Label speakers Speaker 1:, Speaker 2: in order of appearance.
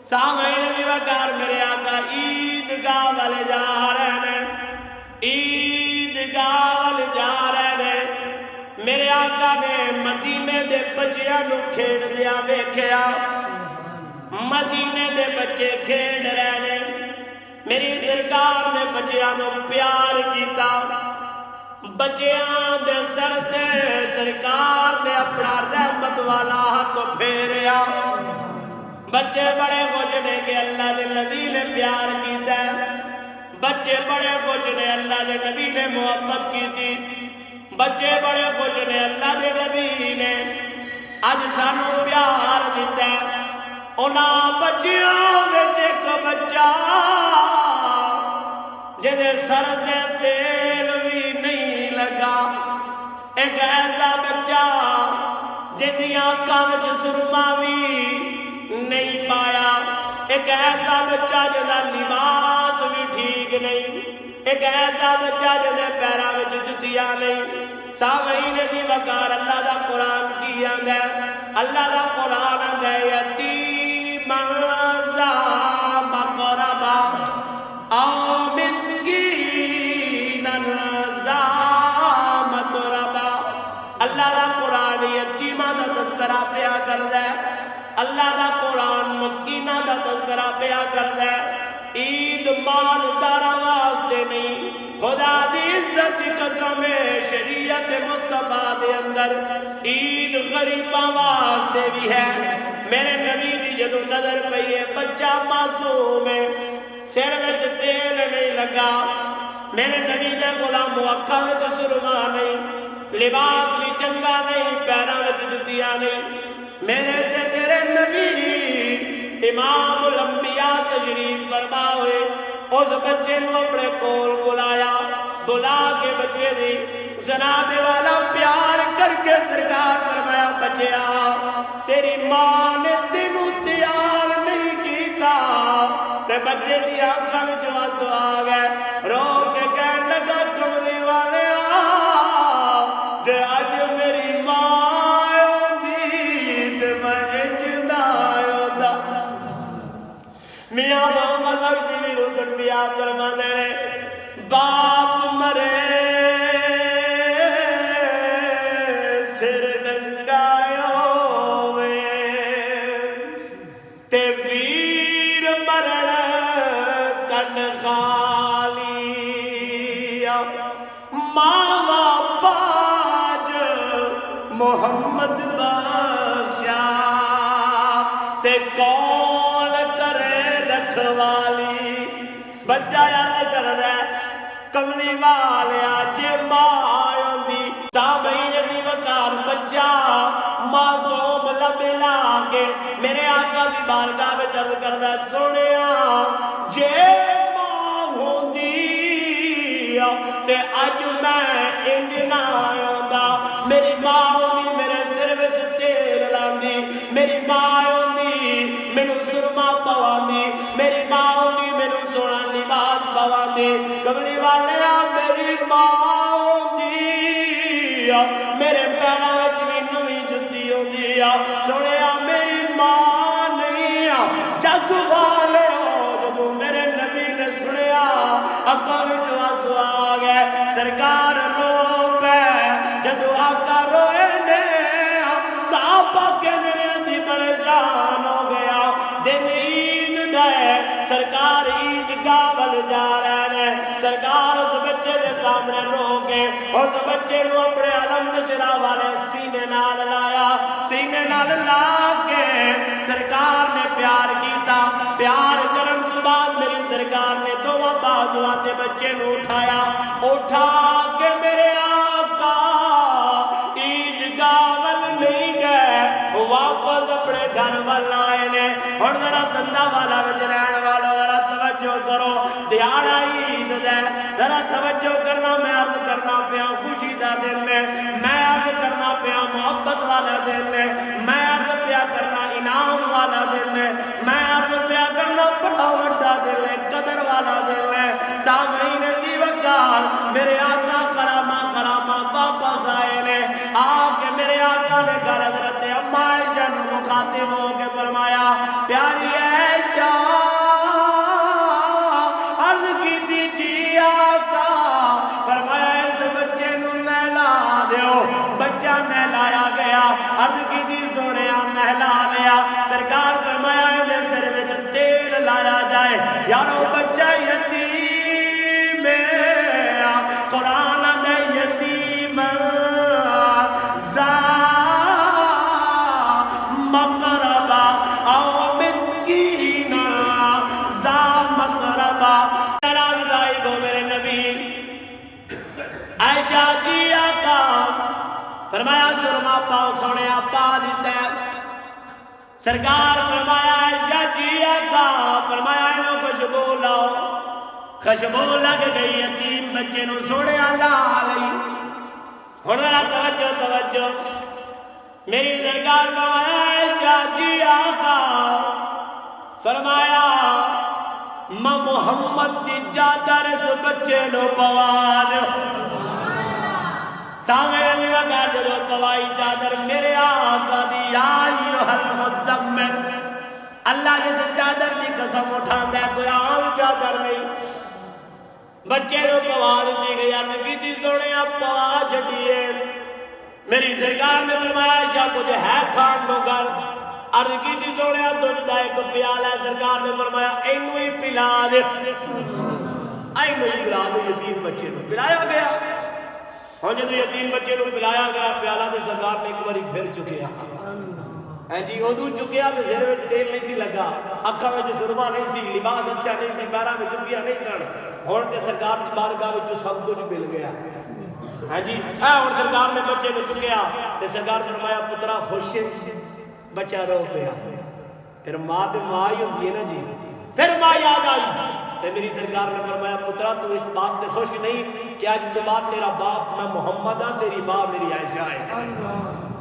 Speaker 1: سامعین دی وقار میرے آقا عیدگاہ والے جا رہے ہیں، عیدگاہ والے جا رہے ہیں۔ میرے آقا نے مدینے دے بچیاں نو کھیڑ دیا ویکھیا، مدینے دے بچے کھیڑ رہے ہیں۔ میری سرکار نے بچیاں نو پیار کیتا، بچیاں دے سر تے سرکار نے اپنا رحمت والا ہاتھ پھیریا۔ بچے بڑے خوش نے کہ اللہ دے نبی نے پیار کیتا ہے، بچے بڑے خوش نے اللہ دے نبی نے محبت کی تھی، بچے بڑے خوش نے اللہ دے نبی نے اج سانو پیار دیتا ہے۔ انہاں بچیاں وچ ایک بچہ جدے سر دے تیل بھی نہیں لگا، ایک ایسا بچہ جدیاں آنکھاں وچ سرما بھی نہیں پایا، ایک ایسا بچہ جدا لباس بھی ٹھیک نہیں، ایک ایسا بچہ جدے پیراں وچ جتیاں نہیں۔ سامعین دی وقار اللہ دا قرآن کی آندا ہے، اللہ دا قرآن آندا ہے یتیما ذا مقربہ او مسکینا ذا متربہ۔ اللہ دا قرآن یتیمہ دا تذکرہ پیا کردا ہے، اللہ دا قرآن مسکینہ دا تذکرہ پیا کردا ہے۔ عید مالداراں واسطے نہیں، خدا دی عزت دی قسم ہے، شریعت مصطفیٰ دے اندر عید غریباں واسطے بھی ہے۔ میرے نبی دی جدو نظر پئی ہے، بچہ معصوم ہے، سر وچ تیل نہیں لگا، میرے نبی دے غلام اکھاں وچ سرما نہیں، لباس بھی چنگا نہیں، پیراں وچ جتیاں نہیں۔ میرے تے تیرے نبی امام الانبیاء تشریف فرما ہوئے، اس بچے نو اپنے کول بلایا، بلا کے بچے دی جناب والا پیار کر کے سرکار فرمایا بچیا تیری ماں نے تینوں تیار نہیں کیتا، تے بچے دی آنکھاں وچ آنسو آ گئے، رو کے کہن لگا کملی والے جے اج میری ماں میاں محمد وقتی بھی روزن بیان فرما دینے باپ مرے سر ننگایو تے ویر مرن کن خالی ماوا باج محمد بخشا تے کون والی بچہ یاد کر رہا ہے کملی والیا جے ماں ہوندی سامعین دی وقار بچہ معصوم لبے لا کے میرے آقا دی بارگاہ وچ عرض کردا ہے سونیا جے ماں ہوندی تے اج میں انج نہ ہوندا، میری ماں ہوندی میرے سر وچ تیل لاندی، میری ماں ہوندی مینوں سرما پواندی، میری ماں ہوندی مینوں سونا لباس پواندی، کملی والیا میری ماں ہوندی میرے پیراں وچ وی نویں جُتی ہوندی آ، سونیا میری ماں نہیں جگ والے جدوں میرے نبی نے سنیا اکھاں وچ آنسو آ گئے، سرکار رو پے جدوں آقا روئے نے صحابہ کہندے نے اسی پریشان ہو گیا، دن عید دے سرکار عیدگاہ ول جا رہے ہیں، سرکار اس بچے دے سامنے رو کے اس بچے نو اپنے علم نشرا والے سینے نال لایا، سینے نال لا کے سرکار نے پیار کیتا، پیار کرن تو بعد میری سرکار نے دونوں بازواں تے بچے نو اٹھایا، اٹھا کے میرے آقا عیدگاہ ول نہیں گئے، واپس اپنے گھر ول آئے نے۔ اور ذرا سندا والا وچ رہن والو ذرا توجہ کرو، دیہاڑا عید دے ذرا توجہ کرنا، میں عرض کرنا پیا خوشی دا دن ہے، میں عرض کرنا پیا محبت والا دن ہے، میں عرض پیا کرنا انعام والا دن ہے، میں عرض پیا کرنا بڑا وڈا دن ہے، قدر والا دن ہے۔ سامعین دی وقار میرے آقا کراما کراما واپس آئے نے، آ کے میرے آقا نے گھر حضرت اما عائشہ نو مخاطب ہو کے فرمایا پیاری عائشہ یارو بچہ یتیم قرآن دے یتیم زا مقربا او مسکین زا مقربا سلام غائب ہو میرے نبی عائشہ جی آقا فرمایا سرما پاؤ سونے پا دیتا ہے سرکار فرمایا عائشہ جی آقا فرمایا انہوں خوشبو لاؤ خوشبو لگ گئی یتیم بچے نو سونے لا لئی ہونا توجہ توجہ میری سرکار فرمایا عائشہ جی آقا فرمایا میں محمد دی چادر اس بچے نو پوا دو سامنے علی وقار جو پوائی چادر میرے آقا دی یا ایوہ المزمل اللہ جس چادر دی قسم اٹھان دے کوئی عام چادر نہیں بچے نو پوا دیتی گئی نگی دی سوڑے آپ پوا چھٹیے میری سرکار نے فرمایا عائشہ کچھ ہے کھان نو گر عرض کی تھی سوڑے دودھ دا ایک پیالہ ہے سرکار نے فرمایا اینو ہی پلا دے اینو ہی پلا دے یتیم بچے نو پلایا گیا ہاں جو یتیم بچے نو پلایا گیا پیالہ دے سرکار نے ایک باری پھر چکیا جی ادو چکیا تو سر میں تیل نہیں سی لگا اکھا میں جو سرما نہیں سی لباس اچھا نہیں سی پیرا میں چکیا نہیں سن ہون تے سرکار کی بارگاہ میں جو سب کچھ مل گیا ہاں جی اور سرکار نے بچے نو چکیا تے سرکار فرمایا پترا خوش بچہ رو پیا پھر ماں تے ماں ہی ہوتی ہے نا جی پھر ماں یاد آئی تے میری سرکار نے فرمایا پترا تو اس بات تے خوش نہیں کہ آج کے بعد تیرا باپ میں محمد ہاں تیری ماں میری عائشہ ہے